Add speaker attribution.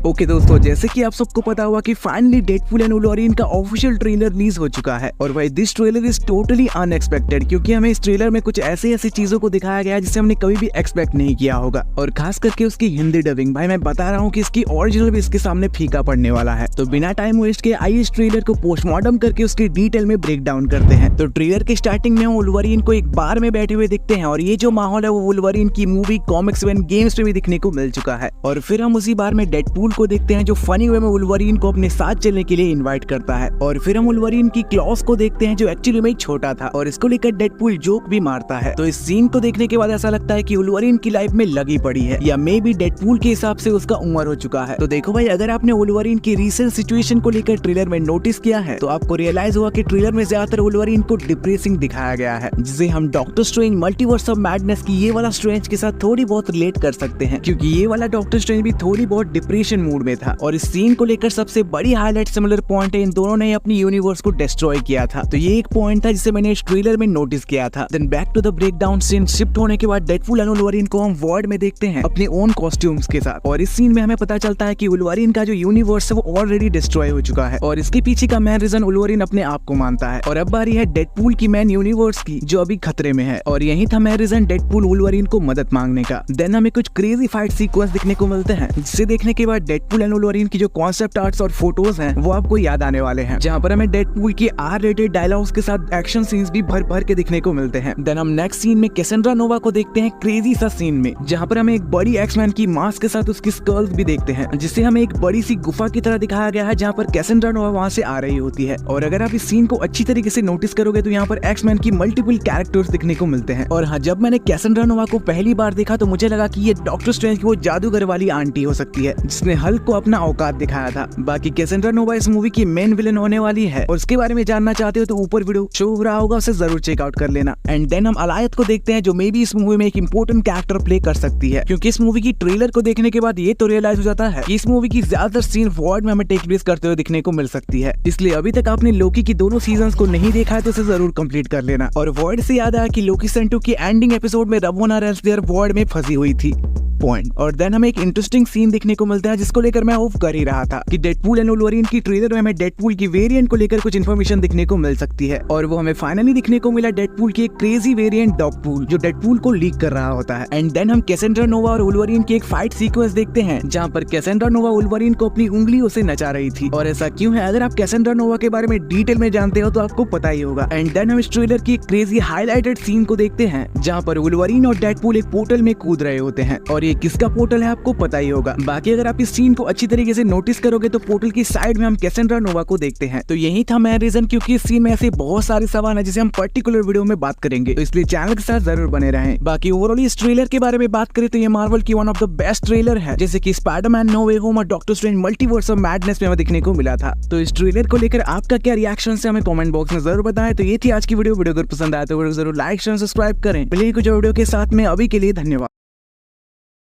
Speaker 1: Okay दोस्तों, जैसे कि आप सबको पता हुआ कि फाइनली डेडपूल एंड वुल्वरीन का ऑफिशियल ट्रेलर रिलीज हो चुका है। और भाई this trailer is totally unexpected, क्योंकि हमें इस ट्रेलर में कुछ ऐसी चीजों को दिखाया गया है जिसे हमने कभी भी एक्सपेक्ट नहीं किया होगा। और खास करके उसकी हिंदी डबिंग, भाई मैं बता रहा हूँ कि इसकी ओरिजिनल भी इसके सामने फीका पड़ने वाला है। तो बिना टाइम वेस्ट के आइए इस ट्रेलर को पोस्टमार्टम करके उसकी डिटेल में ब्रेक डाउन करते हैं। तो ट्रेलर के स्टार्टिंग में वुल्वरीन को एक बार में बैठे हुए दिखते हैं, और ये जो माहौल है वो वुल्वरीन की मूवी, कॉमिक्स एंड गेम्स में भी दिखने को मिल चुका है। और फिर हम उसी बार में डेडपूल को देखते हैं जो फनी वे में वुल्वरीन को अपने साथ चलने के लिए इनवाइट करता है। और फिर हम वुल्वरीन की क्लॉस को देखते हैं जो एक्चुअली में छोटा था, और इसको लेकर डेडपूल जोक भी मारता है। तो इस सीन को देखने के बाद ऐसा लगता है कि वुल्वरीन की लाइफ में लगी पड़ी है, या मे बी डेडपूल के हिसाब से उसका उम्र हो चुका है। तो देखो भाई, अगर आपने वुल्वरीन की रीसेंट सिचुएशन को लेकर ट्रेलर में नोटिस किया है तो आपको रियलाइज हुआ कि ट्रेलर में ज्यादातर वुल्वरीन को डिप्रेसिंग दिखाया गया है, जिसे हम doctor strange multiverse of madness की ये वाला स्ट्रेंज के साथ थोड़ी बहुत रिलेट कर सकते हैं, क्योंकि ये वाला डॉक्टर स्ट्रेंज भी थोड़ी बहुत डिप्रेशन मूड में था। और इस सीन को लेकर सबसे बड़ी हाईलाइट सिमिलर पॉइंट है, इन दोनों ने अपनी यूनिवर्स को डिस्ट्रॉय किया था। तो ये एक पॉइंट था जिसे मैंने इस ट्रेलर में नोटिस किया था। Then back to the breakdown scene shift होने के बाद डेडपूल एंड वुल्वरीन को हम वॉर्ड में देखते हैं अपने ओन कॉस्ट्यूम्स के साथ। और इस सीन में हमें पता चलता है कि वुल्वरीन का जो यूनिवर्स है वो ऑलरेडी डिस्ट्रॉय हो चुका है, और इसके पीछे का मेन रीजन वुल्वरीन अपने आप को मानता है। और अब बारी है डेडपूल की मेन यूनिवर्स की, जो अभी खतरे में है, और यही था मेन रीजन डेडपूल वुल्वरीन को मदद मांगने का। देन हमें कुछ क्रेजी फाइट सीक्वेंस दिखने को मिलते हैं, जिसे देखने के बाद डेडपूल एंड वुल्वरीन की जो कॉन्सेप्ट आर्ट्स और फोटोज हैं वो आपको याद आने वाले हैं, जहाँ पर हमें डेडपूल की आर रेटेड डायलॉग्स के साथ एक्शन सीन्स भी भर भर के दिखने को मिलते हैं। देन हम नेक्स्ट सीन में कैसेंड्रा नोवा को देखते हैं क्रेजी सा सीन में, जहाँ पर हमें एक बड़ी एक्समैन की मास्क के साथ उसकी स्कल्स भी देखते हैं, जिसे हमें एक बड़ी सी गुफा की तरह दिखाया गया है, जहाँ पर कैसेंड्रा नोवा वहाँ से आ रही होती है। और अगर आप इस सीन को अच्छी तरीके से नोटिस करोगे तो यहाँ पर एक्समैन की मल्टीपल कैरेक्टर्स दिखने को मिलते हैं। और हाँ, जब मैंने कैसेंड्रा नोवा को पहली बार देखा तो मुझे लगा कि ये डॉक्टर स्ट्रेंज की वो जादूगर वाली आंटी हो सकती है जिसने हल्क को अपना औकात दिखाया था। बाकी कैसेंड्रा नोवा इस मूवी की मेन विलन होने वाली है, और उसके बारे में जानना चाहते हो तो ऊपर वीडियो शो हो रहा होगा, उसे जरूर चेकआउट कर लेना। एंड देन हम अलायत को देखते हैं जो मे बी इस मूवी में एक इंपॉर्टेंट कैरेक्टर प्ले कर सकती है, क्योंकि इस मूवी की ट्रेलर को देखने के बाद ये तो रियलाइज हो जाता है कि इस मूवी की ज्यादातर सीन वॉर्ड में हमें टेक प्लेस करते हुए दिखने को मिल सकती है। इसलिए अभी तक आपने लोकी की दोनों सीजन्स को नहीं देखा है तो इसे जरूर कंप्लीट कर लेना। और वॉर्ड से याद आया कि लोकी सीजन 2 की एंडिंग एपिसोड में रवोना रेल्सडेयर वॉर्ड में फंसी हुई थी पॉइंट। और देन हमें एक इंटरेस्टिंग सीन देखने को मिलता है जिसको लेकर मैं होप कर ही रहा था कि डेडपूल एंड वुल्वरीन की ट्रेलर में हमें डेडपूल की वेरिएंट को लेकर कुछ इन्फॉर्मेशन दिखने को मिल सकती है, और वो हमें फाइनली दिखने को मिला डेडपूल की एक क्रेजी वेरिएंट डॉगपूल, जो डेडपूल को लीक कर रहा होता है। एंड देन हम कैसेंड्रा नोवा और वुल्वरीन की एक फाइट सीक्वेंस देखते हैं, जहाँ पर कैसेंड्रा नोवा वुल्वरीन को अपनी उंगलियों से नचा रही थी। और ऐसा क्यों है, अगर आप कैसेंड्रा नोवा के बारे में डिटेल में जानते हो तो आपको पता ही होगा। एंड देन हम इस ट्रेलर की क्रेजी हाईलाइटेड सीन को देखते हैं, जहाँ पर वुल्वरीन और डेडपूल एक पोर्टल में कूद रहे होते हैं, और ये किसका पोर्टल है आपको पता ही होगा। बाकी अगर आप इस सीन को अच्छी तरीके से नोटिस करोगे तो पोर्टल की साइड में हम कैसेंड्रा नोवा को देखते हैं। तो यही था मेरा रीजन, क्योंकि इस सीन में ऐसे बहुत सारे सवाल हैं जिसे हम पर्टिकुलर वीडियो में बात करेंगे, तो इसलिए चैनल के साथ जरूर बने रहें। बाकी ओवरऑल इस ट्रेलर के बारे में बात करें तो ये मार्वल की one of the best trailer है, जैसे कि स्पाइडरमैन नो वे होम और doctor strange multiverse of madness में हमें दिखने को मिला था। तो इस ट्रेलर को लेकर आपका क्या रिएक्शन है हमें कमेंट बॉक्स में जरूर बताएं। तो ये थी आज की वीडियो अगर पसंद आए तो जरूर लाइक शेयर सब्सक्राइब करें। मिलेंगे कुछ वीडियो के साथ में, अभी के लिए धन्यवाद।